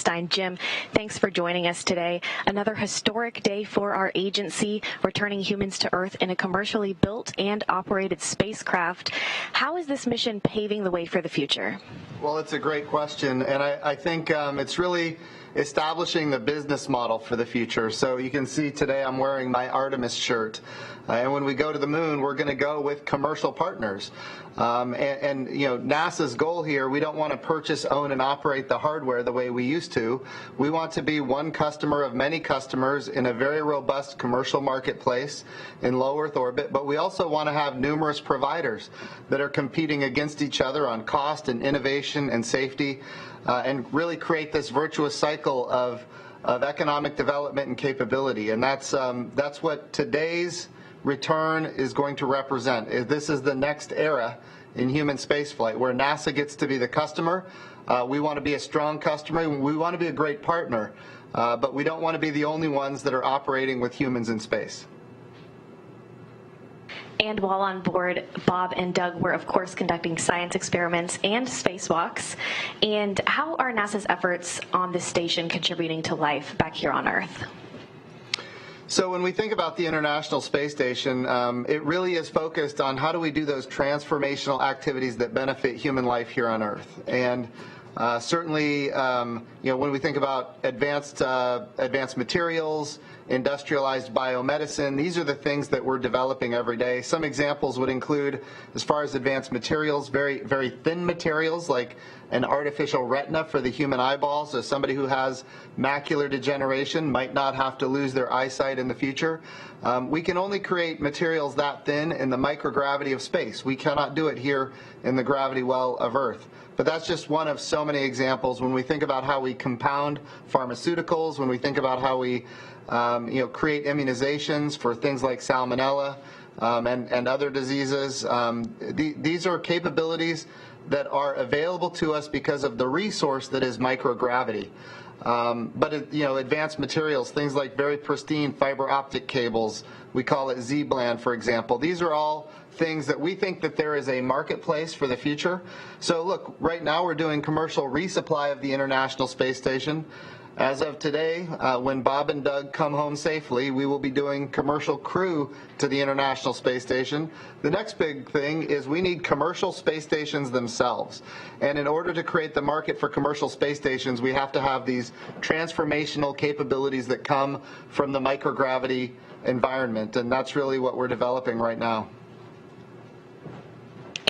Jim, thanks for joining us today. Another historic day for our agency, returning humans to Earth in a commercially built and operated spacecraft. How is this mission paving the way for the future? Well, it's a great question, and I think it's really establishing the business model for the future. So you can see today I'm wearing my Artemis shirt. And when we go to the moon, we're going to go with commercial partners. And you know, NASA's goal here, we don't want to purchase, own, and operate the hardware the way we used to. We want to be one customer of many customers in a very robust commercial marketplace in low Earth orbit, but we also want to have numerous providers that are competing against each other on cost and innovation and safety, and really create this virtuous cycle of economic development and capability. And that's what today's return is going to represent. This is the next era in human spaceflight, where NASA gets to be the customer. We want to be a strong customer. We want to be a great partner, but we don't want to be the only ones that are operating with humans in space. And while on board, Bob and Doug were, of course, conducting science experiments and spacewalks. And how are NASA's efforts on this station contributing to life back here on Earth? So when we think about the International Space Station, it really is focused on how do we do those transformational activities that benefit human life here on Earth. And certainly, you know, when we think about advanced materials, industrialized biomedicine, these are the things that we're developing every day. Some examples would include, as far as advanced materials, very, very thin materials like an artificial retina for the human eyeball, so somebody who has macular degeneration might not have to lose their eyesight in the future. We can only create materials that thin in the microgravity of space. We cannot do it here in the gravity well of Earth. But that's just one of so many examples. When we think about how we compound pharmaceuticals, when we think about how we you know, create immunizations for things like salmonella and other diseases, these are capabilities that are available to us because of the resource that is microgravity. But you know, advanced materials, things like very pristine fiber optic cables, we call it Z-band, for example. These are all things that we think that there is a marketplace for the future. So look, right now we're doing commercial resupply of the International Space Station. As of today, when Bob and Doug come home safely, we will be doing commercial crew to the International Space Station. The next big thing is we need commercial space stations themselves. And in order to create the market for commercial space stations, we have to have these transformational capabilities that come from the microgravity environment. And that's really what we're developing right now.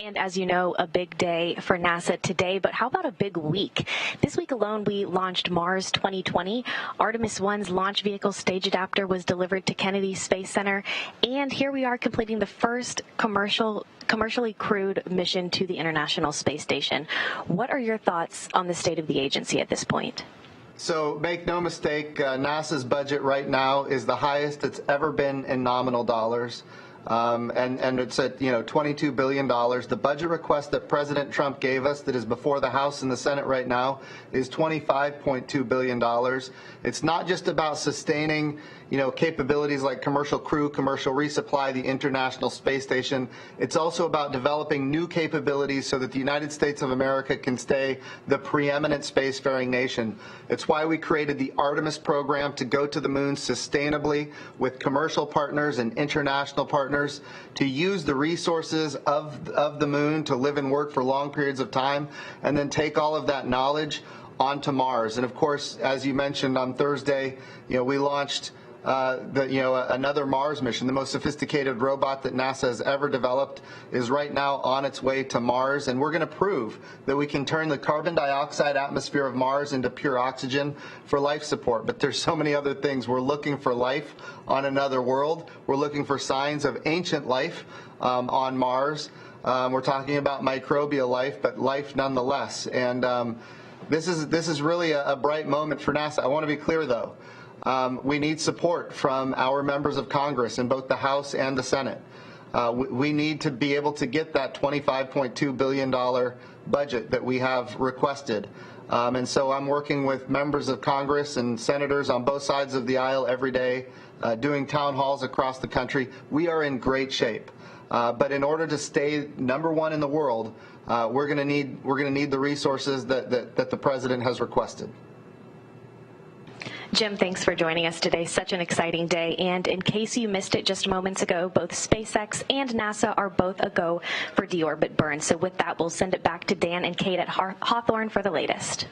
And as you know, a big day for NASA today, but how about a big week? This week alone, we launched Mars 2020. Artemis 1's launch vehicle stage adapter was delivered to Kennedy Space Center. And here we are completing the first commercially crewed mission to the International Space Station. What are your thoughts on the state of the agency at this point? So make no mistake, NASA's budget right now is the highest it's ever been in nominal dollars. And it's at, you know, $22 billion. The budget request that President Trump gave us that is before the House and the Senate right now is $25.2 billion. It's not just about sustaining, you know, capabilities like commercial crew, commercial resupply, the International Space Station. It's also about developing new capabilities so that the United States of America can stay the preeminent spacefaring nation. It's why we created the Artemis program to go to the moon sustainably with commercial partners and international partners to use the resources of the moon to live and work for long periods of time, and then take all of that knowledge onto Mars. And of course, as you mentioned on Thursday, you know, we launched another Mars mission. The most sophisticated robot that NASA has ever developed is right now on its way to Mars, and we're going to prove that we can turn the carbon dioxide atmosphere of Mars into pure oxygen for life support. But there's so many other things. We're looking for life on another world. We're looking for signs of ancient life on Mars. We're talking about microbial life, but life nonetheless. And this is really a bright moment for NASA. I want to be clear, though. We need support from our members of Congress in both the House and the Senate. We need to be able to get that $25.2 billion budget that we have requested. And so I'm working with members of Congress and senators on both sides of the aisle every day, doing town halls across the country. We are in great shape. But in order to stay #1 in the world, we're going to need the resources that the president has requested. Jim, thanks for joining us today. Such an exciting day. And in case you missed it just moments ago, both SpaceX and NASA are both a go for deorbit burn. So with that, we'll send it back to Dan and Kate at Hawthorne for the latest.